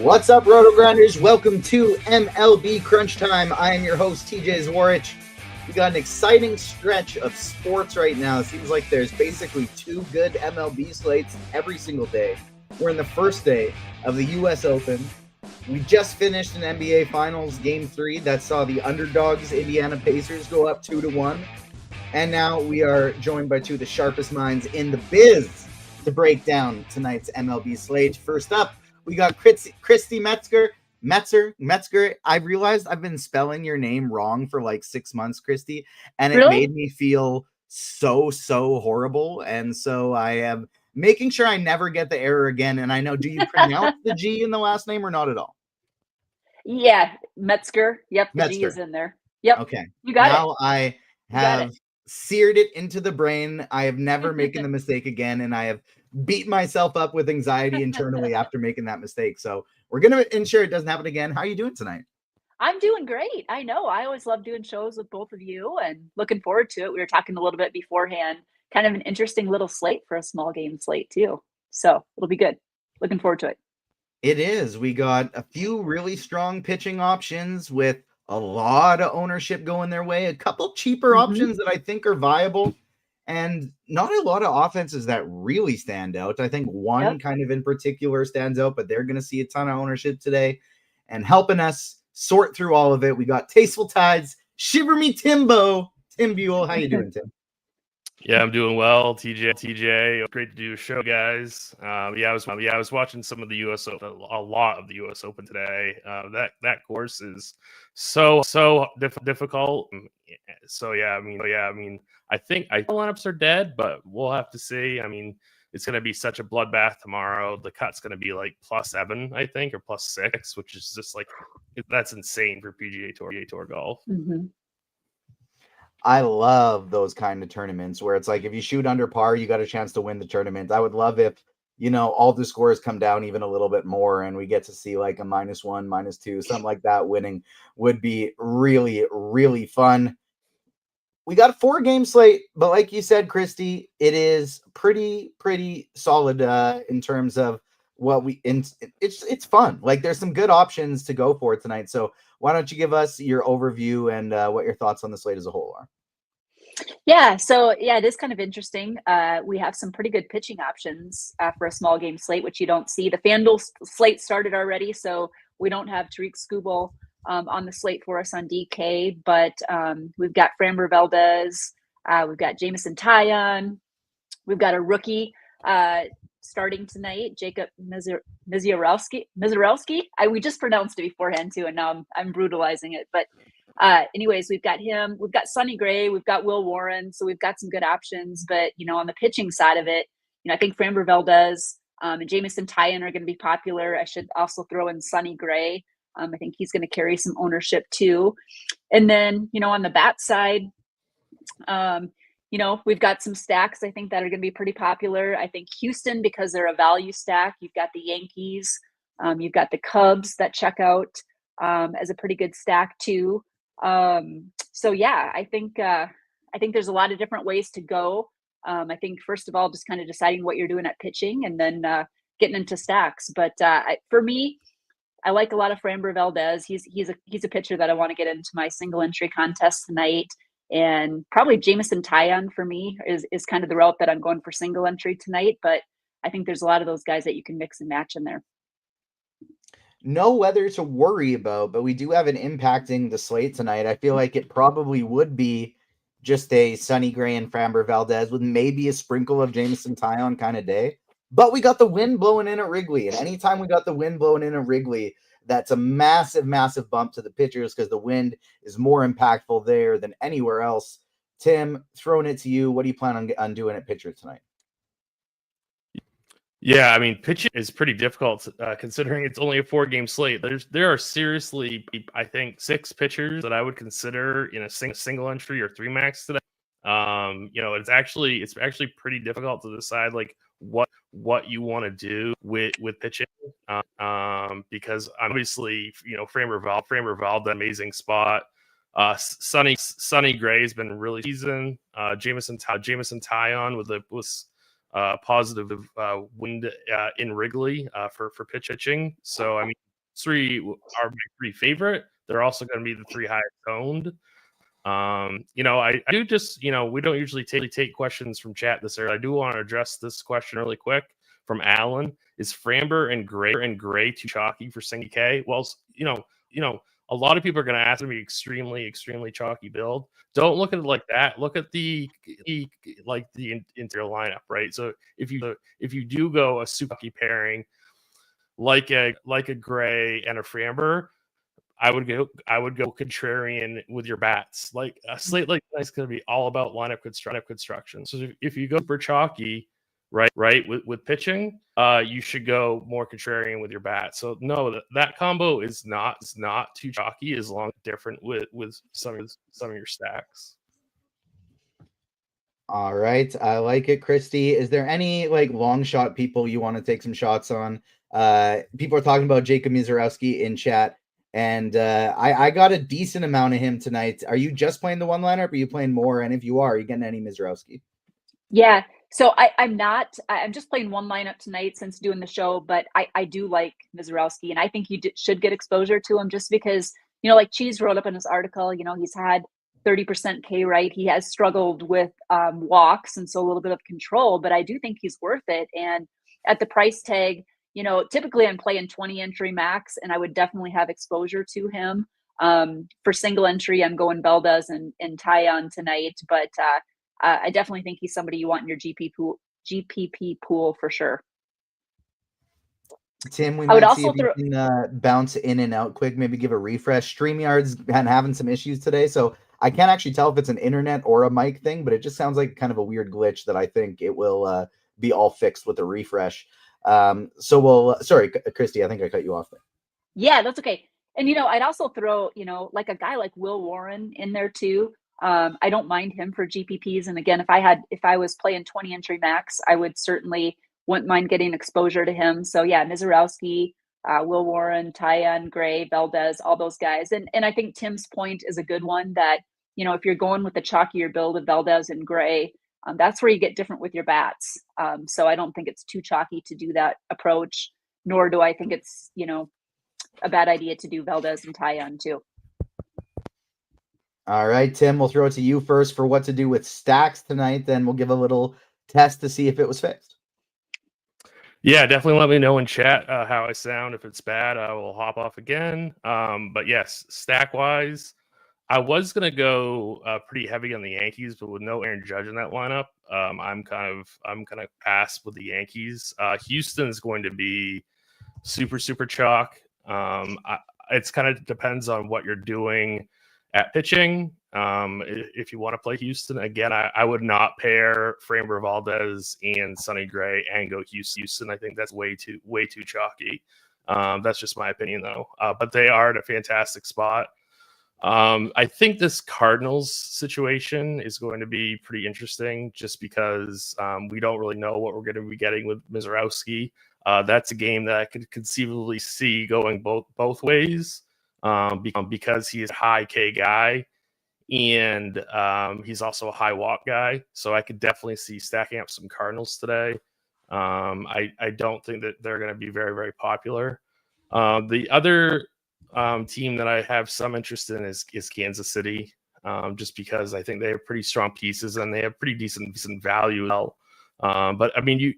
What's up, RotoGrinders? Welcome to MLB Crunch Time. I am your host, TJ Zwarich. We got an exciting stretch of sports right now. It seems like there's basically two good MLB slates every single day. We're in the first day of the U.S. Open. We just finished an NBA Finals Game 3 that saw the underdogs Indiana Pacers go up 2-1. And now we are joined by two of the sharpest minds in the biz to break down tonight's MLB slate. First up, we got Christy Metzger. I realized I've been spelling your name wrong for like 6 months, Christy, and it made me feel so horrible. And so I am making sure I never get the error again. And I know, do you pronounce the G in the last name or not at all? Yeah, Metzger. Yep, the G is in there. Yep. Okay. You got now it. I have seared it into the brain. I have never making the mistake again, and I have beat myself up with anxiety internally after making that mistake. So we're going to ensure it doesn't happen again. How are you doing tonight? I'm doing great. I know. I always love doing shows with both of you and looking forward to it. We were talking a little bit beforehand, kind of an interesting little slate for a small game slate too. So it'll be good. Looking forward to it. It is. We got a few really strong pitching options with a lot of ownership going their way, a couple cheaper options that I think are viable, and not a lot of offenses that really stand out. I think one kind of in particular stands out, but they're going to see a ton of ownership today. And helping us sort through all of it, we got Tasteful Tides, Shiver Me Timbo, Tim Buell. How you doing, Tim? Yeah, I'm doing well. TJ, great to do a show, guys. I was watching some of the U.S. Open, a lot of the U.S. Open today. That course is so difficult. So I mean, I think the lineups are dead, but we'll have to see. I mean, it's going to be such a bloodbath tomorrow. The cut's going to be like +7, I think, or +6, which is just like that's insane for PGA Tour golf. Mm-hmm. I love those kind of tournaments where it's like if you shoot under par, you got a chance to win the tournament. I would love if, all the scores come down even a little bit more and we get to see like a -1, -2, something like that winning would be really, really fun. We got a 4-game slate, but like you said, Christy, it is pretty solid in terms of what it's fun. Like there's some good options to go for tonight. So why don't you give us your overview and what your thoughts on the slate as a whole are? Yeah, so it is kind of interesting. We have some pretty good pitching options for a small game slate, which you don't see. The FanDuel slate started already, so we don't have Tariq Skubal on the slate for us on DK, but we've got Framber Valdez, we've got Jameson Taillon, we've got a rookie starting tonight, Jacob Mizorowski. We just pronounced it beforehand too, and now I'm brutalizing it. But anyways, we've got him. We've got Sonny Gray. We've got Will Warren. So we've got some good options. But on the pitching side of it, I think Framber Valdez and Jameson Taillon are going to be popular. I should also throw in Sonny Gray. I think he's going to carry some ownership too. And then on the bat side, we've got some stacks, I think, that are going to be pretty popular. I think Houston, because they're a value stack. You've got the Yankees. You've got the Cubs that check out as a pretty good stack too. I think there's a lot of different ways to go. I think, first of all, just kind of deciding what you're doing at pitching and then getting into stacks. But for me, I like a lot of Framber Valdez. He's a pitcher that I want to get into my single entry contest tonight. And probably Jameson Taillon for me is kind of the route that I'm going for single entry tonight. But I think there's a lot of those guys that you can mix and match in there. No weather to worry about, but we do have an impacting the slate tonight. I feel like it probably would be just a Sonny Gray and Framber Valdez with maybe a sprinkle of Jameson Taillon kind of day. But we got the wind blowing in at Wrigley. And anytime we got the wind blowing in at Wrigley, that's a massive bump to the pitchers because the wind is more impactful there than anywhere else. Tim, throwing it to you. What do you plan on doing at pitcher tonight? Yeah, I mean, pitching is pretty difficult considering it's only a 4-game slate. There are seriously, I think, 6 pitchers that I would consider in a single entry or 3 max today. It's actually pretpretty difficult to decide like what you want to do with pitching because obviously Framber Valdez, amazing spot. Sonny Gray has been really season. Jameson Taillon was positive wind in Wrigley for pitching. So I mean, three are my three favorite. They're also going to be the three highest owned. I do just, we don't usually take questions from chat this area. I do want to address this question really quick from Alan. Is Framber and Gray too chalky for single K? Well, a lot of people are going to ask me extremely, extremely chalky build. Don't look at it like that. Look at the interior lineup, right? So if you do go a super pairing like a Gray and a Framber, I would go contrarian with your bats. Like a slate like that's going to be all about lineup construction. So if you go super chalky, right with pitching, you should go more contrarian with your bats. So no, that combo is not too chalky as long as different with some of your stacks. All right, I like it, Christy. Is there any like long shot people you want to take some shots on? People are talking about Jacob Mizorowski in chat. And I got a decent amount of him tonight. Are you just playing the one lineup, or are you playing more? And if you are you getting any Mizorowski? Yeah. So I'm not. I'm just playing one lineup tonight since doing the show. But I do like Mizorowski, and I think you should get exposure to him just because, like Cheese wrote up in his article, he's had 30% K right. He has struggled with walks, and so a little bit of control. But I do think he's worth it. And at the price tag, typically I'm playing 20 entry max, and I would definitely have exposure to him. For single entry, I'm going Valdez and Tyon tonight, but I definitely think he's somebody you want in your GPP pool for sure. Tim, we might see if you can bounce in and out quick, maybe give a refresh. StreamYard's been having some issues today, so I can't actually tell if it's an internet or a mic thing, but it just sounds like kind of a weird glitch that I think it will be all fixed with a refresh. Sorry, Christy, I think I cut you off there. Yeah, that's okay. And, I'd also throw, like a guy like Will Warren in there too. I don't mind him for GPPs. And again, if I was playing 20 entry max, I wouldn't mind getting exposure to him. So yeah, Mizorowski, Will Warren, Tyon, Gray, Valdez, all those guys. And I think Tim's point is a good one that, if you're going with the chalkier build of Valdez and Gray, that's where you get different with your bats. So I don't think it's too chalky to do that approach, nor do I think it's, a bad idea to do Valdez and Tyon too. All right, Tim, we'll throw it to you first for what to do with stacks tonight. Then we'll give a little test to see if it was fixed. Yeah, definitely let me know in chat how I sound. If it's bad, I will hop off again. But yes, stack-wise, I was going to go pretty heavy on the Yankees, but with no Aaron Judge in that lineup, I'm kind of pass with the Yankees. Houston is going to be super, super chalk. It's kind of depends on what you're doing at pitching. If you want to play Houston, again, I would not pair Framber Valdez and Sonny Gray and go Houston. I think that's way too chalky. That's just my opinion, though. But they are at a fantastic spot. I think this Cardinals situation is going to be pretty interesting just because we don't really know what we're going to be getting with Mizorowski. That's a game that I could conceivably see going both ways because he is a high K guy and he's also a high walk guy. So I could definitely see stacking up some Cardinals today. I don't think that they're going to be very, very popular. The other team that I have some interest in is Kansas City, just because I think they have pretty strong pieces and they have pretty decent value as well. But I mean, you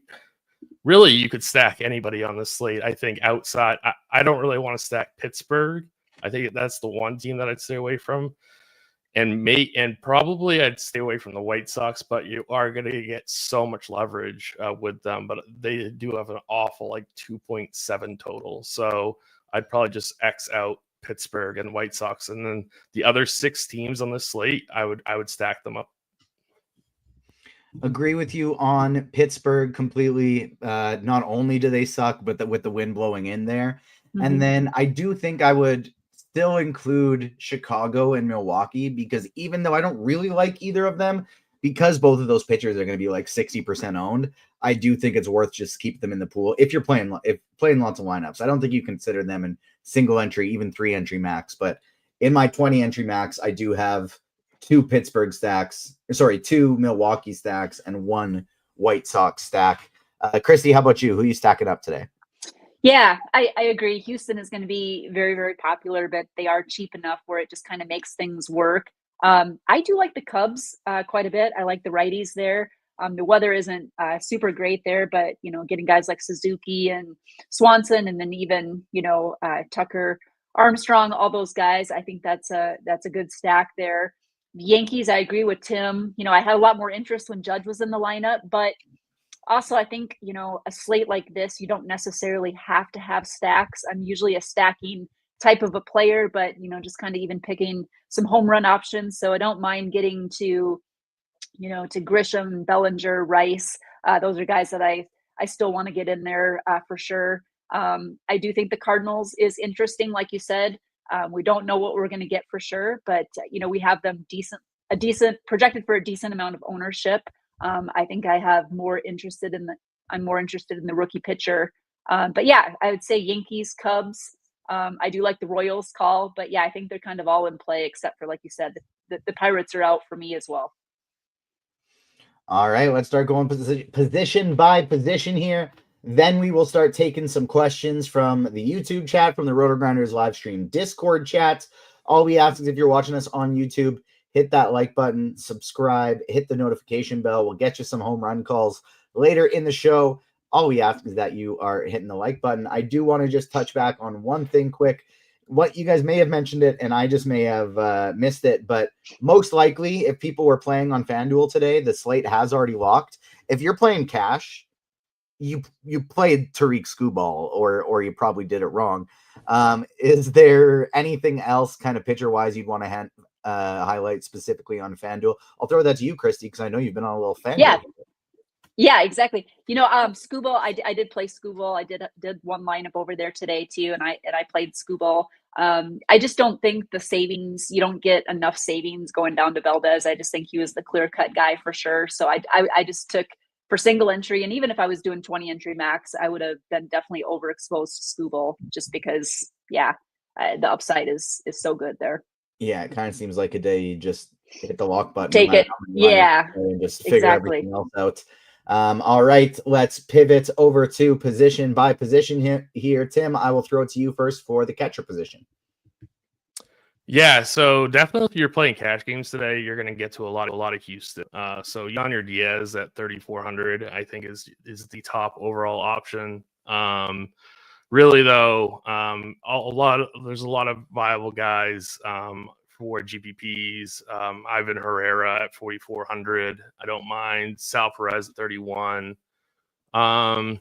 could stack anybody on this slate. I think outside, I don't really want to stack Pittsburgh. I think that's the one team that I'd stay away from. And probably I'd stay away from the White Sox, but you are going to get so much leverage with them. But they do have an awful 2.7 total. So I'd probably just X out Pittsburgh and White Sox. And then the other 6 teams on this slate, I would stack them up. Agree with you on Pittsburgh completely. Not only do they suck, but with the wind blowing in there. Mm-hmm. And then I do think I would still include Chicago and Milwaukee, because even though I don't really like either of them, because both of those pitchers are going to be 60% owned, I do think it's worth just keep them in the pool if you're playing lots of lineups. I don't think you consider them in single entry, even 3 entry max. But in my 20 entry max, I do have 2 Milwaukee stacks and 1 White Sox stack. Christy, how about you? Who are you stacking up today? Yeah, I agree. Houston is going to be very, very popular, but they are cheap enough where it just kind of makes things work. I do like the Cubs quite a bit. I like the righties there. The weather isn't super great there, but getting guys like Suzuki and Swanson, and then even Tucker, Armstrong, all those guys, I think that's a good stack there. The Yankees, I agree with Tim. I had a lot more interest when Judge was in the lineup, but also, I think, a slate like this, you don't necessarily have to have stacks. I'm usually a stacking type of a player, but, just kind of even picking some home run options. So I don't mind getting to Grisham, Bellinger, Rice. Those are guys that I still want to get in there for sure. I do think the Cardinals is interesting, like you said. We don't know what we're going to get for sure, but, we have them projected for a decent amount of ownership. I think I'm more interested in the rookie pitcher. But yeah, I would say Yankees, Cubs. I do like the Royals call, but yeah, I think they're kind of all in play except for, like you said, the Pirates are out for me as well. All right, let's start going position by position here. Then we will start taking some questions from the YouTube chat, from the RotoGrinders live stream Discord chats. All we ask is if you're watching us on YouTube, hit that like button, subscribe, hit the notification bell. We'll get you some home run calls later in the show. All we ask is that you are hitting the like button. I do want to just touch back on one thing quick. What you guys may have mentioned it, and I just may have missed it, but most likely, if people were playing on FanDuel today, the slate has already locked. If you're playing cash, you played Tariq Skubal, or you probably did it wrong. Is there anything else kind of pitcher-wise you'd want to highlight specifically on FanDuel? I'll throw that to you, Christy, because I know you've been on a little FanDuel. Yeah, exactly. Skubal, I did play Skubal. I did one lineup over there today too, and I played Skubal. I just don't think the savings, you don't get enough savings going down to Valdez. I just think he was the clear-cut guy for sure. So I just took for single entry, and even if I was doing 20 entry max, I would have been definitely overexposed to Skubal just because, the upside is so good there. Yeah, it kind of seems like a day you just hit the lock button. Take it. Yeah, and just figure everything else out. All right, let's pivot over to position by position here. Tim, I will throw it to you first for the catcher position. Yeah, so definitely if you're playing cash games today, you're going to get to a lot of Houston. So Yonder Diaz at 3,400, I think is the top overall option. Really though, there's a lot of viable guys for GPPs. Ivan Herrera at 4,400. I don't mind. Sal Perez at 31. I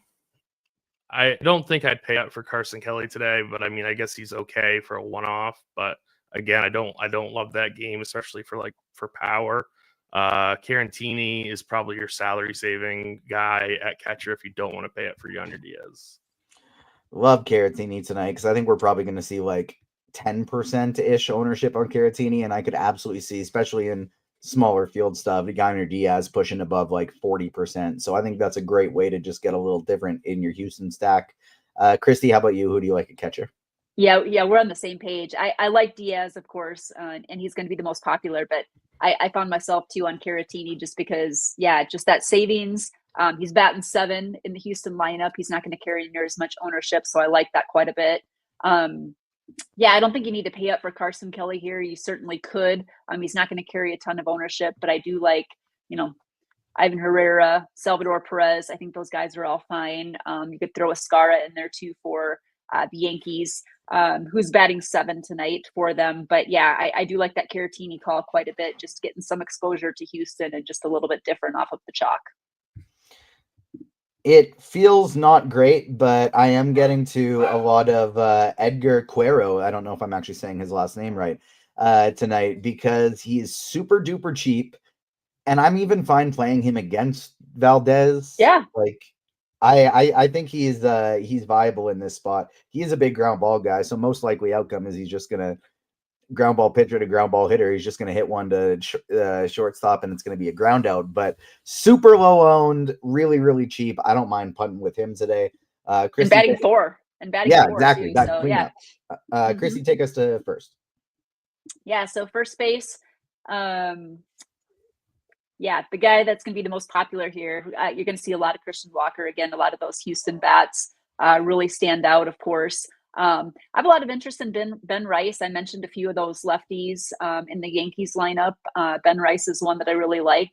don't think I'd pay up for Carson Kelly today, but I mean, I guess he's okay for a one-off. But again, I don't love that game, especially for power. Carantini is probably your salary saving guy at catcher if you don't want to pay up for Yonder Diaz. Love Caratini tonight because I think we're probably going to see like 10%-ish ownership on Caratini, and I could absolutely see, especially in smaller field stuff, the Yonder Diaz pushing above like 40%. So I think that's a great way to just get a little different in your Houston stack. Christy, how about you? Who do you like at catcher? Yeah, we're on the same page. I like Diaz, of course, and he's going to be the most popular, but I found myself too on Caratini just because, just that savings. He's batting 7 in the Houston lineup. He's not going to carry near as much ownership, so I like that quite a bit. I don't think you need to pay up for Carson Kelly here. You certainly could. He's not going to carry a ton of ownership, but I do like, Ivan Herrera, Salvador Perez. I think those guys are all fine. You could throw Escara in there too for the Yankees, who's batting 7 tonight for them. But I do like that Caratini call quite a bit, just getting some exposure to Houston and just a little bit different off of the chalk. It feels not great, but I am getting to a lot of Edgar Cuero. I don't know if I'm actually saying his last name right tonight because he is super duper cheap, and I'm even fine playing him against Valdez. Yeah, like I think he's viable in this spot. He is a big ground ball guy, so most likely outcome is he's just gonna ground ball pitcher to ground ball hitter. He's just going to hit one to shortstop, and it's going to be a ground out. But super low owned, really, really cheap. I don't mind punting with him today. Christy, and batting 4. And batting 4 exactly. Too, so, Christy, take us to first. Yeah, so first base. The guy that's going to be the most popular here. You're going to see a lot of Christian Walker again. A lot of those Houston bats. really stand out, of course. I have a lot of interest in Ben Rice. I mentioned a few of those lefties in the Yankees lineup. Ben Rice is one that I really like.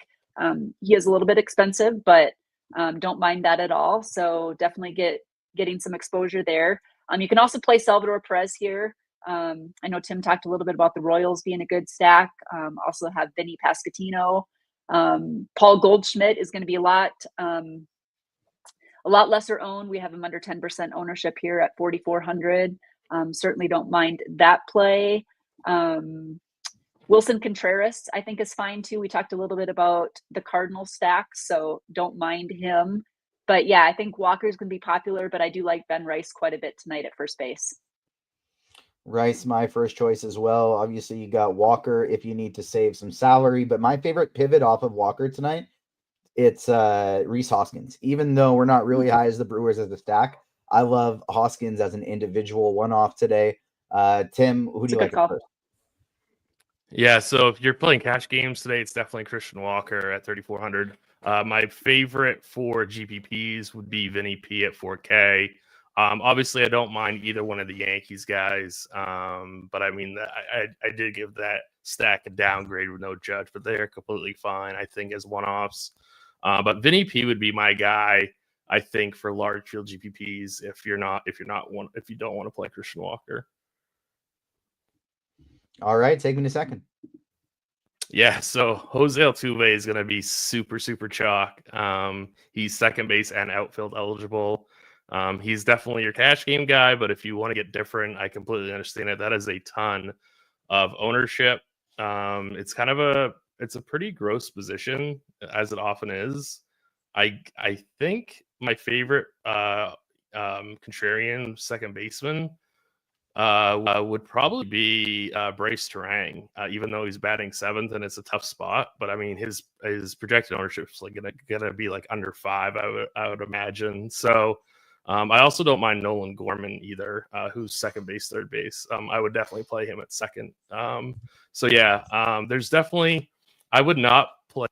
He is a little bit expensive, but don't mind that at all. So definitely getting some exposure there. You can also play Salvador Perez here. I know Tim talked a little bit about the Royals being a good stack. Also have Vinny Pasquantino. Paul Goldschmidt is going to be a lot lesser owned. We have him under 10% ownership here at 4,400. Certainly don't mind that play. Wilson Contreras, I think, is fine too. We talked a little bit about the Cardinal stacks, so don't mind him. But yeah, I think Walker's going to be popular, but I do like Ben Rice quite a bit tonight at first base. Rice, my first choice as well. Obviously, you got Walker if you need to save some salary, but my favorite pivot off of Walker tonight, it's Rhys Hoskins. Even though we're not really high as the Brewers as a stack, I love Hoskins as an individual one-off today. Tim, who do you like at first? Yeah, so if you're playing cash games today, it's definitely Christian Walker at 3,400. My favorite for GPPs would be Vinny P at 4K. Obviously, I don't mind either one of the Yankees guys, but I mean, I did give that stack a downgrade with no judge, but they're completely fine, I think, as one-offs. But Vinny P would be my guy, I think, for large field GPPs if you don't want to play Christian Walker. All right, take me to second. Yeah, so Jose Altuve is going to be super, super chalk. He's second base and outfield eligible. He's definitely your cash game guy, but if you want to get different, I completely understand it. That is a ton of ownership. It's a pretty gross position, as it often is. I think my favorite contrarian second baseman would probably be Bryce Terang, even though he's batting seventh and it's a tough spot. But I mean, his projected ownership is like gonna be like under 5, I would imagine. So I also don't mind Nolan Gorman either, who's second base, third base. I would definitely play him at second. So yeah, there's definitely, I would not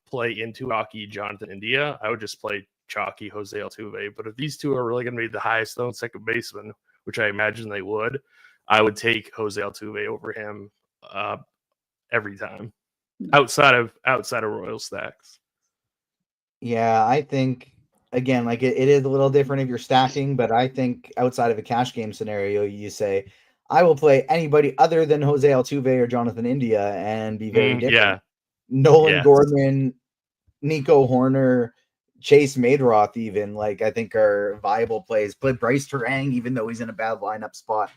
play into chalky Jonathan India. I would just play chalky Jose Altuve. But if these two are really going to be the highest owned second baseman, which I imagine they would, I would take Jose Altuve over him every time, outside of Royal stacks. Yeah, I think, again, like it is a little different if you're stacking, but I think outside of a cash game scenario, you say, I will play anybody other than Jose Altuve or Jonathan India and be very different. Yeah. Nolan Gorman, Nico Horner, Chase Maderoth, even, like, I think are viable plays. But Bryce Terang, even though he's in a bad lineup spot,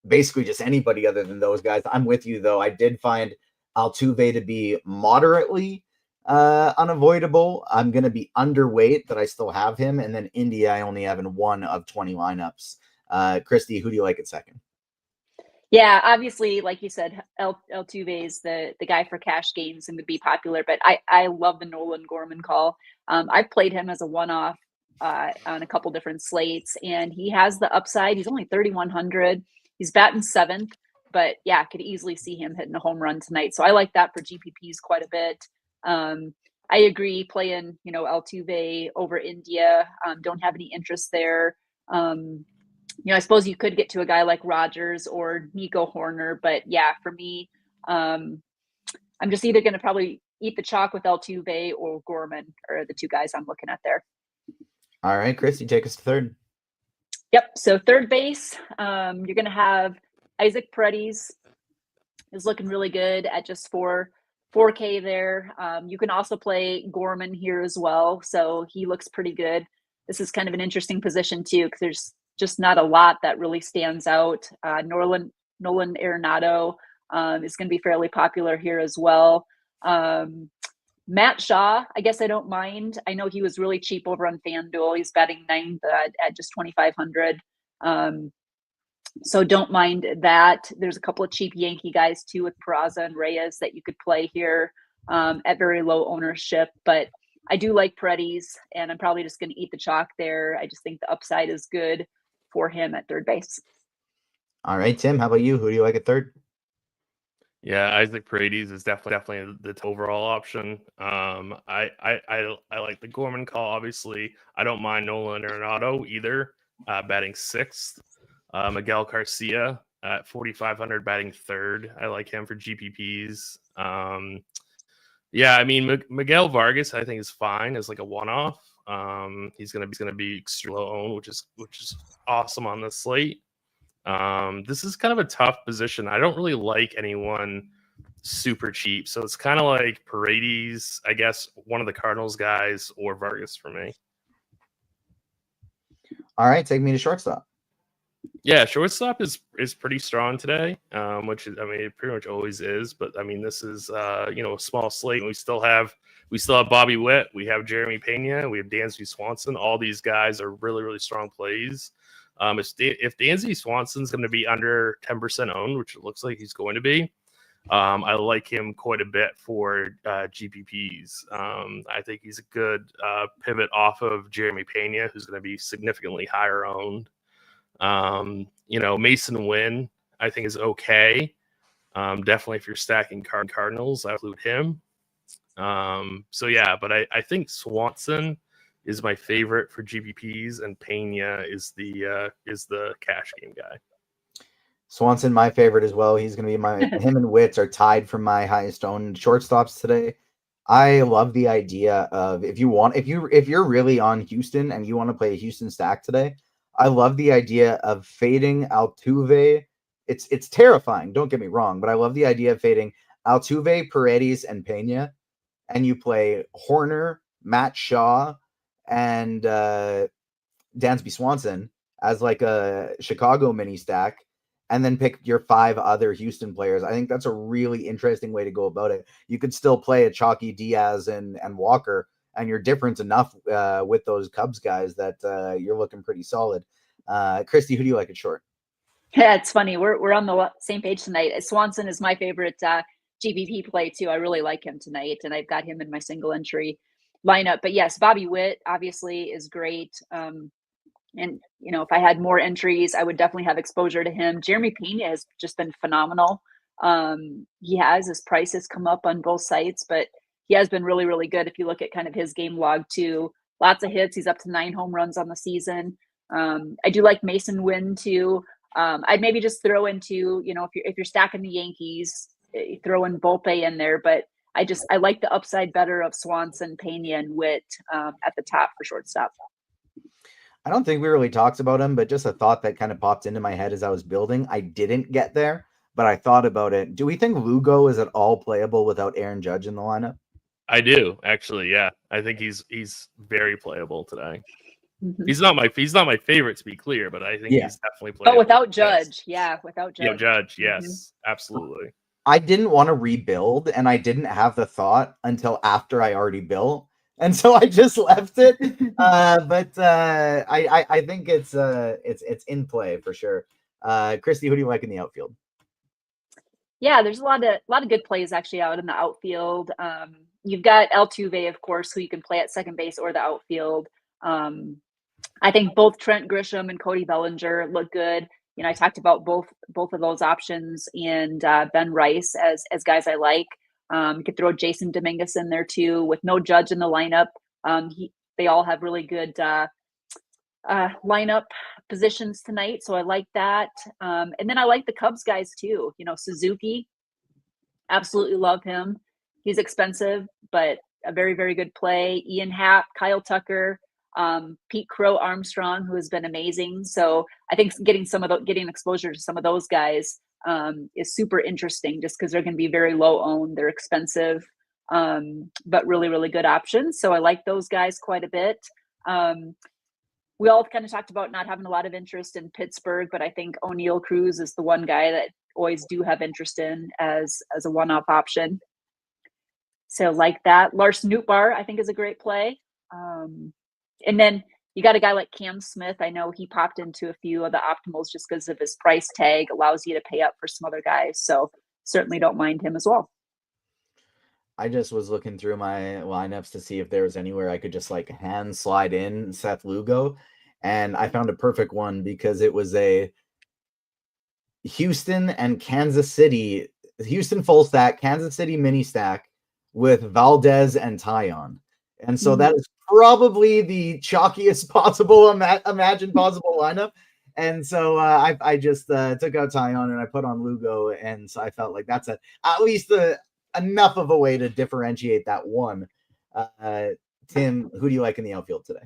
basically just anybody other than those guys. I'm with you, though. I did find Altuve to be moderately unavoidable. I'm going to be underweight, but I still have him. And then India, I only have in 1 of 20 lineups. Christy, who do you like at second? Yeah, obviously, like you said, Altuve is the guy for cash games and would be popular, but I love the Nolan Gorman call. I've played him as a one-off on a couple different slates, and he has the upside. He's only 3,100. He's batting seventh, but yeah, could easily see him hitting a home run tonight. So I like that for GPPs quite a bit. I agree, playing Altuve over India. Don't have any interest there. I suppose you could get to a guy like Rogers or Nico Horner, but yeah, for me, I'm just either going to probably eat the chalk with Altuve or Gorman are the two guys I'm looking at there. All right, Chris, you take us to third. Yep. So third base, you're going to have Isaac Paredes is looking really good at just 4K there. You can also play Gorman here as well. So he looks pretty good. This is kind of an interesting position too, because there's just not a lot that really stands out. Nolan Arenado is going to be fairly popular here as well. Matt Shaw, I guess I don't mind. I know he was really cheap over on FanDuel. He's batting 9th at just 2,500. So don't mind that. There's a couple of cheap Yankee guys too with Peraza and Reyes that you could play here at very low ownership. But I do like Paredes, and I'm probably just going to eat the chalk there. I just think the upside is good for him at third base. All right, Tim, how about you? Who do you like at third? Yeah, Isaac Paredes is definitely the overall option. I like the Gorman call. Obviously, I don't mind Nolan Arenado either, batting sixth. Miguel Garcia at 4,500, batting third. I like him for GPPs. Yeah, I mean Miguel Vargas, I think is fine as like a one-off. He's gonna be extremely low owned, which is awesome on the slate. This is kind of a tough position. I don't really like anyone super cheap, so it's kind of like Paredes, I guess, one of the Cardinals guys, or Vargas for me. All right, take me to shortstop. Yeah, shortstop is pretty strong today, which is, I mean, it pretty much always is. But I mean, this is a small slate. We still have Bobby Witt, we have Jeremy Pena, we have Dansby Swanson. All these guys are really, really strong plays. If Dansby Swanson's going to be under 10% owned, which it looks like he's going to be, I like him quite a bit for GPPs. I think he's a good pivot off of Jeremy Pena, who's going to be significantly higher owned. Mason Wynn, I think, is okay. Definitely if you're stacking Cardinals, I include him. So yeah, but I think Swanson is my favorite for GPPs, and Pena is the cash game guy. Swanson, my favorite as well. He's going to be him and Witts are tied for my highest owned shortstops today. I love the idea of if you're really on Houston and you want to play a Houston stack today, I love the idea of fading Altuve. It's terrifying, don't get me wrong, but I love the idea of fading Altuve, Paredes, and Pena, and you play Horner, Matt Shaw, and Dansby Swanson as like a Chicago mini stack, and then pick your 5 other Houston players. I think that's a really interesting way to go about it. You could still play a chalky Diaz and Walker, and you're different enough with those Cubs guys that you're looking pretty solid. Christy, who do you like at short? Yeah, it's funny. We're on the same page tonight. Swanson is my favorite GPP play too. I really like him tonight, and I've got him in my single entry lineup. But yes, Bobby Witt obviously is great. And, if I had more entries, I would definitely have exposure to him. Jeremy Pena has just been phenomenal. His prices come up on both sites, but he has been really, really good. If you look at kind of his game log too, lots of hits. He's up to 9 home runs on the season. I do like Mason Wynn too. I'd maybe just throw into, if you're stacking the Yankees, throw in Volpe in there, but I like the upside better of Swanson, Pena, and Witt at the top for shortstop. I don't think we really talked about him, but just a thought that kind of popped into my head as I was building. I didn't get there, but I thought about it. Do we think Lugo is at all playable without Aaron Judge in the lineup? I do, actually. Yeah, I think he's very playable today. Mm-hmm. He's not my favorite, to be clear, but I think he's definitely playable. But without Judge, without Judge. Yeah, Judge, yes, absolutely. I didn't want to rebuild, and I didn't have the thought until after I already built. And so I just left it, but I think it's in play for sure. Christy, who do you like in the outfield? Yeah, there's a lot of good plays actually out in the outfield. You've got Altuve, of course, who you can play at second base or the outfield. I think both Trent Grisham and Cody Bellinger look good. I talked about both of those options, and Ben Rice as guys I like. You could throw Jason Dominguez in there too, with no Judge in the lineup. They all have really good lineup positions tonight, so I like that. And then I like the Cubs guys too. Suzuki, absolutely love him. He's expensive, but a very, very good play. Ian Happ, Kyle Tucker, Pete Crow Armstrong, who has been amazing. So I think getting exposure to some of those guys is super interesting, just because they're going to be very low owned. They're expensive, but really, really good options. So I like those guys quite a bit. We all kind of talked about not having a lot of interest in Pittsburgh, but I think O'Neal Cruz is the one guy that always do have interest in as a one-off option. So like that. Lars Nootbaar, I think, is a great play. And then you got a guy like Cam Smith. I know he popped into a few of the optimals just because of his price tag, allows you to pay up for some other guys. So certainly don't mind him as well. I just was looking through my lineups to see if there was anywhere I could just like hand slide in Seth Lugo. And I found a perfect one because it was a Houston and Kansas City Houston full stack, Kansas City mini stack with Valdez and Tyon. And so that is probably the chalkiest possible imagined possible lineup. And so I just took out Tyon and I put on Lugo. And so I felt like that's at least enough of a way to differentiate that one. Tim, who do you like in the outfield today?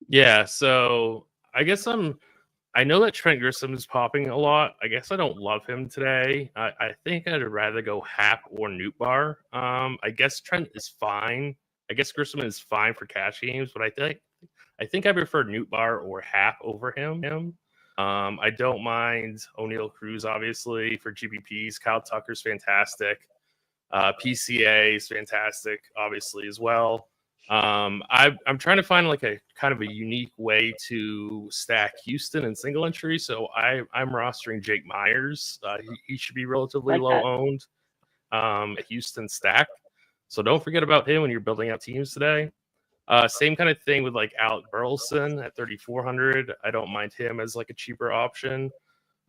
Yeah, so I guess I know that Trent Grisham is popping a lot. I guess I don't love him today. I think I'd rather go Happ or Nootbaar. I guess Trent is fine. I guess Grisham is fine for cash games, but I think I prefer Nootbaar or Happ over him. I don't mind O'Neal Cruz, obviously, for GPPs. Kyle Tucker's fantastic. PCA is fantastic, obviously, as well. I'm trying to find like a kind of a unique way to stack Houston in single entry. So I'm rostering Jake Myers. He should be relatively low owned at Houston stack. So don't forget about him when you're building out teams today. Same kind of thing with like Alec Burleson at 3,400. I don't mind him as like a cheaper option.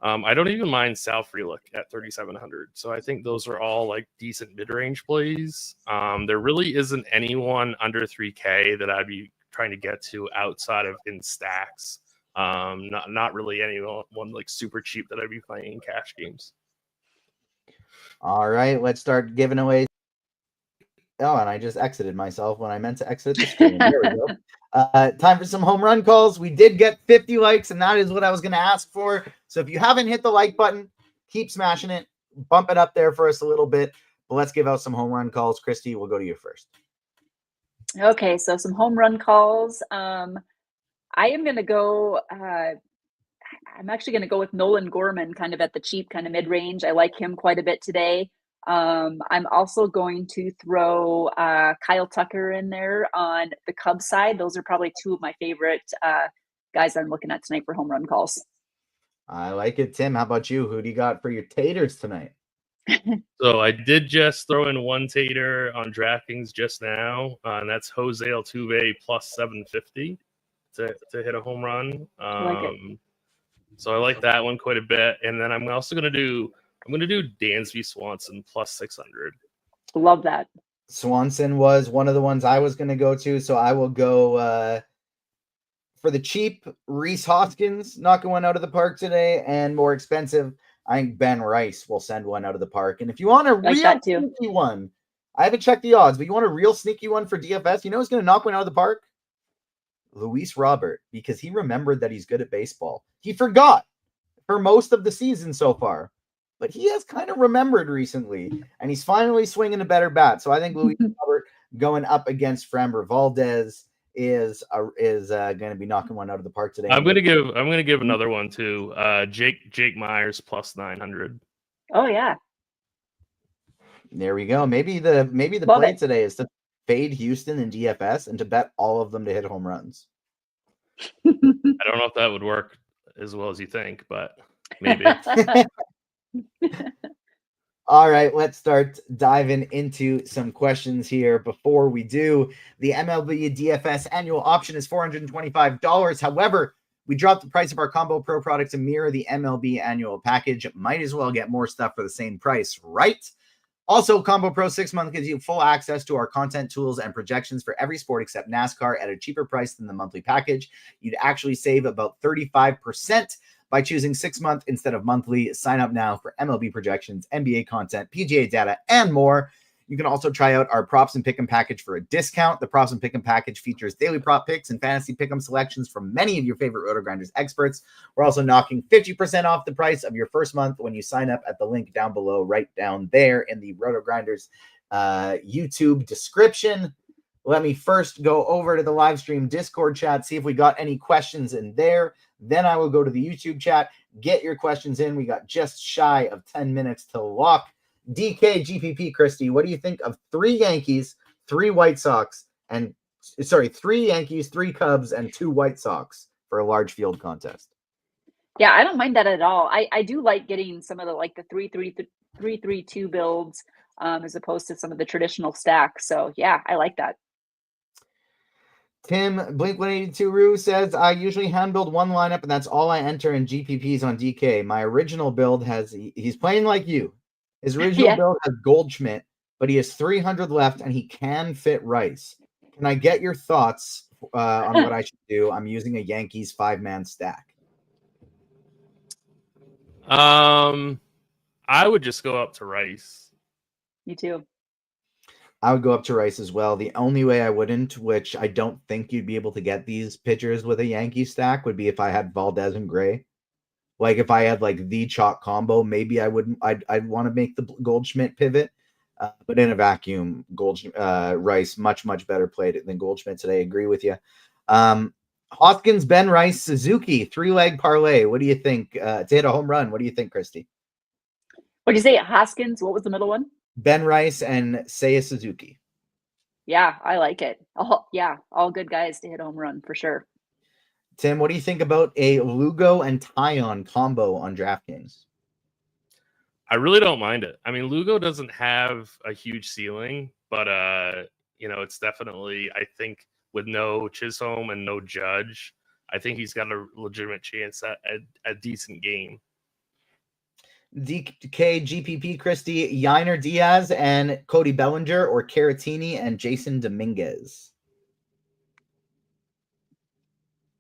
I don't even mind Sal Frelick at 3,700. So I think those are all like decent mid-range plays. There really isn't anyone under 3K that I'd be trying to get to outside of in stacks. Not really anyone like super cheap that I'd be playing in cash games. All right, let's start giving away. Oh, and I just exited myself when I meant to exit the screen. There we go. Time for some home run calls. We did get 50 likes, and that is what I was going to ask for. So if you haven't hit the like button, keep smashing it. Bump it up there for us a little bit. But let's give out some home run calls. Christy, we'll go to you first. Okay, so some home run calls. I am going to go I'm actually going to go with Nolan Gorman kind of at the cheap kind of mid-range. I like him quite a bit today. I'm also going to throw Kyle Tucker in there on the Cubs side. Those are probably two of my favorite guys I'm looking at tonight for home run calls. I like it. Tim, how about you? Who do you got for your taters tonight? So I did just throw in one tater on DraftKings just now, and that's Jose Altuve plus 750 to hit a home run. So I like that one quite a bit. And then I'm also going to do Dansby Swanson plus 600. Love that. Swanson was one of the ones I was going to go to, so I will go for the cheap Rhys Hoskins knocking one out of the park today, and more expensive, I think Ben Rice will send one out of the park. And if you want a real sneaky one, I haven't checked the odds, but you want a real sneaky one for DFS, you know who's going to knock one out of the park? Luis Robert, because he remembered that he's good at baseball. He forgot for most of the season so far, but he has kind of remembered recently, and he's finally swinging a better bat. So I think Luis Robert going up against Framber Valdez is going to be knocking one out of the park today. I'm going to give another one too. Jake Myers plus 900. Oh yeah. There we go. Maybe the play today is to fade Houston and DFS and to bet all of them to hit home runs. I don't know if that would work as well as you think, but maybe. All right, let's start diving into some questions here. Before we do, the MLB DFS annual option is $425. However, we dropped the price of our Combo Pro product to mirror the MLB annual package. Might as well get more stuff for the same price, right? Also, Combo Pro 6-month gives you full access to our content, tools, and projections for every sport except NASCAR at a cheaper price than the monthly package. You'd actually save about 35% by choosing 6-month instead of monthly. Sign up now for MLB projections, NBA content, PGA data, and more. You can also try out our Props and Pick'em package for a discount. The Props and Pick'em package features daily prop picks and fantasy pick'em selections from many of your favorite RotoGrinders experts. We're also knocking 50% off the price of your first month when you sign up at the link down below, right down there in the RotoGrinders YouTube description. Let me first go over to the live stream Discord chat, see if we got any questions in there. Then I will go to the YouTube chat, get your questions in. We got just shy of 10 minutes to lock. DK GPP, Christy, what do you think of 3 Yankees, 3 White Sox, and 3 Yankees, 3 Cubs, and 2 White Sox for a large field contest? Yeah, I don't mind that at all. I do like getting some of the 3-3-2 builds as opposed to some of the traditional stacks. So yeah, I like that. Tim Blink 182 Rue says, I usually hand build one lineup, and that's all I enter in GPPs on DK. My original build he's playing like you. His original build has Goldschmidt, but he has 300 left, and he can fit Rice. Can I get your thoughts on what I should do? I'm using a Yankees 5-man stack. I would just go up to Rice. Me too. I would go up to Rice as well. The only way I wouldn't, which I don't think you'd be able to get these pitchers with a Yankee stack, would be if I had Valdez and Gray. Like if I had like the chalk combo, maybe I wouldn't. I'd want to make the Goldschmidt pivot, but in a vacuum, Rice much better played than Goldschmidt today. Agree with you. Hoskins, Ben Rice, Suzuki 3-leg parlay. What do you think? To hit a home run, what do you think, Christy? What did you say? Hoskins. What was the middle one? Ben Rice and Seiya Suzuki. Yeah, I like it. All good guys to hit a home run for sure. Tim, what do you think about a Lugo and Tyon combo on DraftKings? I really don't mind it. I mean, Lugo doesn't have a huge ceiling, but it's definitely, I think, with no Chisholm and no Judge, I think he's got a legitimate chance at a decent game. DK GPP Christie, Yiner Diaz and Cody Bellinger, or Caratini and Jason Dominguez?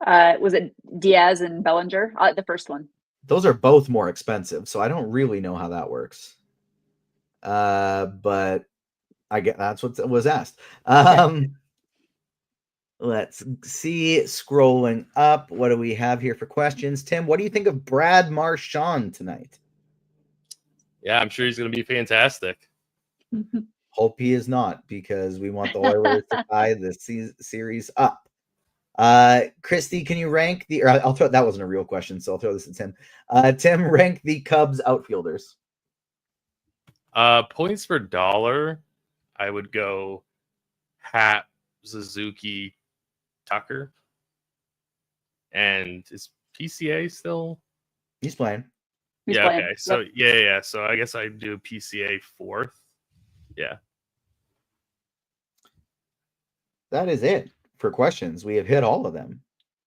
Was it Diaz and Bellinger? The first one. Those are both more expensive, so I don't really know how that works. But I get that's what was asked. Let's see. Scrolling up, what do we have here for questions? Tim, what do you think of Brad Marchand tonight? Yeah, I'm sure he's going to be fantastic. Hope he is not, because we want the Oilers to tie the series up. Christy, can you rank the? Or I'll throw that wasn't a real question, so I'll throw this at Tim. Tim, rank the Cubs outfielders. Points per dollar, I would go Happ, Suzuki, Tucker, and is PCA still? He's playing. He's playing. Okay. So yeah. So I guess I'd do PCA fourth. Yeah. That is it for questions. We have hit all of them.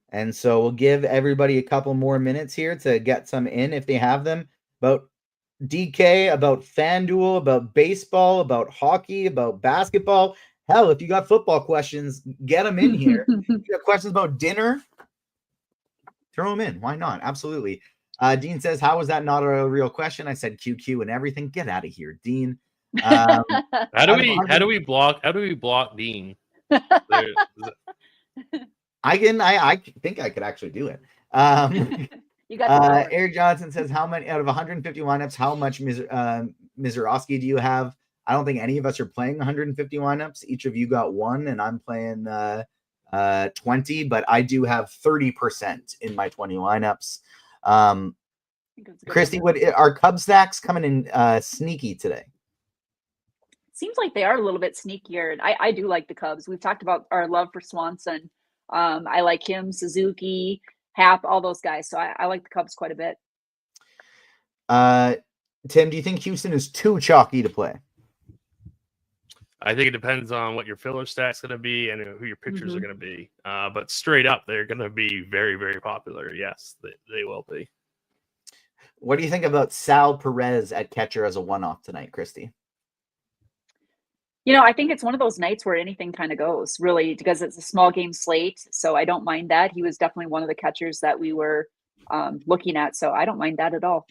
And so we'll give everybody a couple more minutes here to get some in if they have them. About DK, about FanDuel, about baseball, about hockey, about basketball. Hell, if you got football questions, get them in here. If you got questions about dinner, throw them in. Why not? Absolutely. Dean says, how was that not a real question? I said QQ and everything. Get out of here, Dean. How do we block Dean? I think I could actually do it. You got Eric Johnson says, how many out of 150 lineups, how much Mizorowski do you have? I don't think any of us are playing 150 lineups. Each of you got one, and I'm playing 20, but I do have 30% in my 20 lineups. Christy, are Cub stacks coming in sneaky today? Seems like they are a little bit sneakier. And I do like the Cubs. We've talked about our love for Swanson. I like him, Suzuki, Happ, all those guys. So I like the Cubs quite a bit. Tim, do you think Houston is too chalky to play? I think it depends on what your filler stack's going to be and who your pitchers are going to be. But straight up, they're going to be very, very popular. Yes, they will be. What do you think about Sal Perez at catcher as a one-off tonight, Christy? I think it's one of those nights where anything kind of goes, really, because it's a small game slate. So I don't mind that. He was definitely one of the catchers that we were looking at. So I don't mind that at all.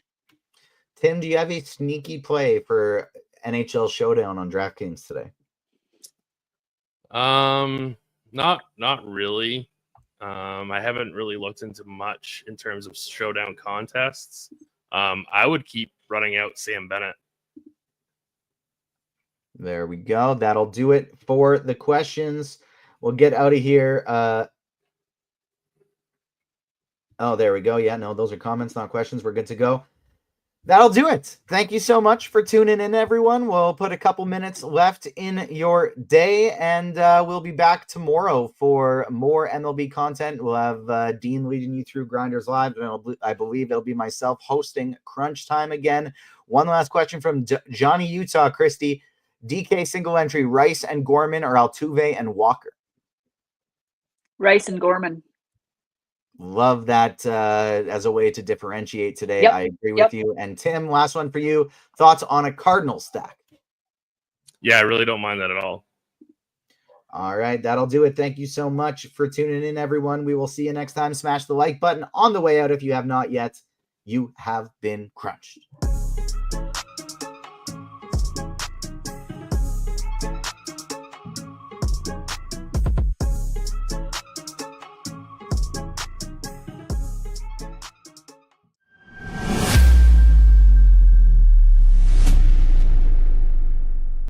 Tim, do you have a sneaky play for NHL Showdown on DraftKings today? Not really. I haven't really looked into much in terms of showdown contests. I would keep running out Sam Bennett. There we go. That'll do it for the questions. We'll get out of here. Oh, there we go. Yeah, no, those are comments, not questions. We're good to go. That'll do it. Thank you so much for tuning in, everyone. We'll put a couple minutes left in your day, and we'll be back tomorrow for more MLB content. We'll have Dean leading you through Grinders Live, and I believe it'll be myself hosting Crunch Time again. One last question from Johnny Utah, Christy. DK single entry, Rice and Gorman, or Altuve and Walker? Rice and Gorman. Love that as a way to differentiate today. Yep. I agree with you. And Tim, last one for you. Thoughts on a Cardinal stack? Yeah, I really don't mind that at all. All right, that'll do it. Thank you so much for tuning in, everyone. We will see you next time. Smash the like button on the way out if you have not yet. You have been crunched.